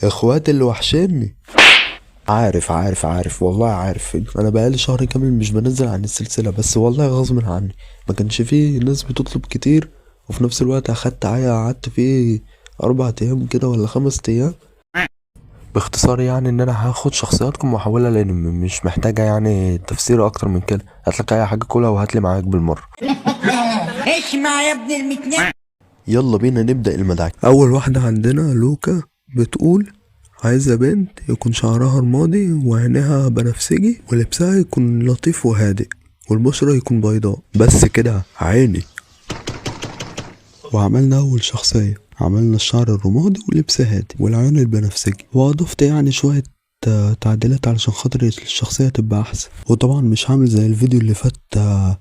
اخواتي اللي وحشني. عارف والله عارف. انا بقالي شهر كامل مش بنزل عن السلسلة، بس والله غصب عني، ما كانش فيه ناس بتطلب كتير، وفي نفس الوقت اخدت عيا قعدت فيه 4 ايام كده ولا 5 ايام. باختصار يعني ان انا هاخد شخصياتكم واحولها لانمي، مش محتاجة يعني تفسير اكتر من كده. هاتلك اي حاجة كلها وهاتلي معاك بالمرة. اسمع يا ابن المتنين، يلا بينا نبدأ المدعك. اول واحدة عندنا لوكا، بتقول عايزة بنت يكون شعرها رمادي وعينيها بنفسجي ولبسها يكون لطيف وهادئ والبشرة يكون بيضاء، بس كده عيني. وعملنا أول شخصية، عملنا الشعر الرمادي ولبس هادي والعيون البنفسجي، وأضفت يعني شوية تعديلات علشان خاطر الشخصية تبقى أحسن. وطبعا مش هعمل زي الفيديو اللي فات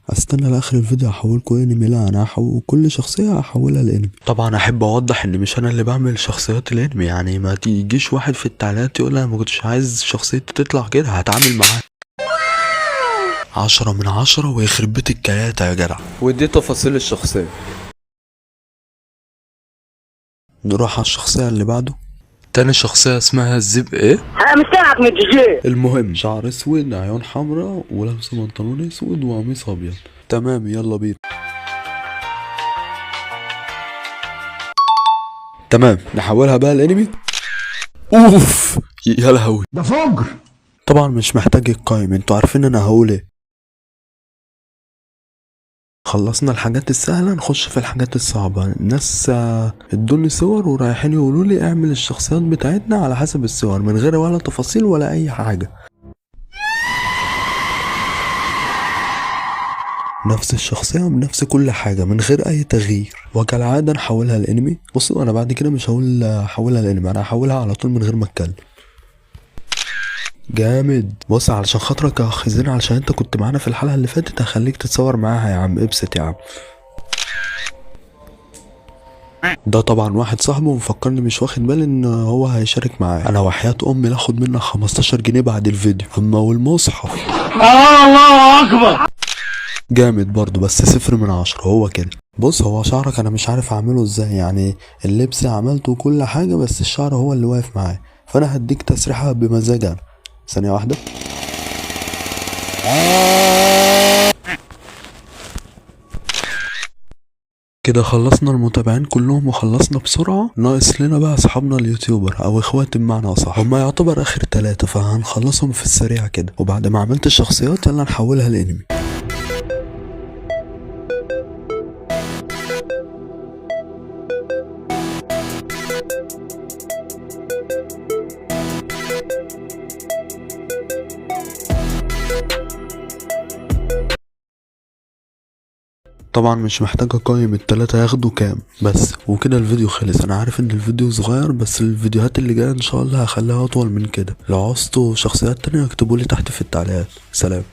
استنى لاخر الفيديو احولكوا انمي، لا انا هحول كل شخصية احولها لانمي. طبعا احب اوضح ان مش انا اللي بعمل شخصيات الانمي، يعني ما تيجيش واحد في التعليقات يقول انا ما كنتش عايز شخصيتي تطلع كده، هتعامل معاه 10/10 ويخرب بيت الكياتة يا جدع. ودي تفاصيل الشخصية. نروح على الشخصية اللي بعده. تاني شخصية اسمها الزب ايه؟ انا مستعك من الجي. المهم شعر اسود، عيون حمراء، ولابسه بنطلون اسود وقميص ابيض. تمام يلا بينا. تمام نحولها بقى الانمي. اوف يا لهوي ده فجر. طبعا مش محتاج القايم، انتوا عارفين انا هقول ايه. خلصنا الحاجات السهلة، نخش في الحاجات الصعبة. الناس ادوني صور ورايحين يقولوا لي اعمل الشخصيات بتاعتنا على حسب الصور من غير ولا تفاصيل ولا اي حاجة. نفس الشخصية بنفس كل حاجة من غير اي تغيير، وكالعادة نحولها الانمي. بصوا انا بعد كده مش هقول احولها الانمي، انا هحولها على طول من غير ما اتكلم. جامد. بص علشان خاطرك يا اخ زين، علشان انت كنت معانا في الحلقة اللي فاتت، هخليك تتصور معاها يا عم، ابسط يا عم. ده طبعا واحد صاحبه مفكرني مش واخد بالي ان هو هيشارك معايا. انا وحياة امي لاخد منك 15 جنيه بعد الفيديو. اما والمصحف الله اكبر. جامد برضو، بس 0/10 هو كده. بص هو شعرك انا مش عارف اعمله ازاي، يعني اللبس عملته وكل حاجة بس الشعر هو اللي واقف معايا، فانا هديك تسريحة بمزاج. انا ثانية واحدة. كده خلصنا المتابعين كلهم وخلصنا بسرعة، ناقص لنا بقى اصحابنا اليوتيوبر او اخواتي بمعنى اصح، هما يعتبر اخر 3، فهنخلصهم في السريع كده. وبعد ما عملت الشخصيات يلا نحولها لانمي. طبعا مش محتاج اقيم ال3 ياخدوا كام بس، وكده الفيديو خلص. انا عارف ان الفيديو صغير، بس الفيديوهات اللي جايه ان شاء الله هخليها اطول من كده. لو عوزتوا شخصيات تانية اكتبولي تحت في التعليقات. سلام.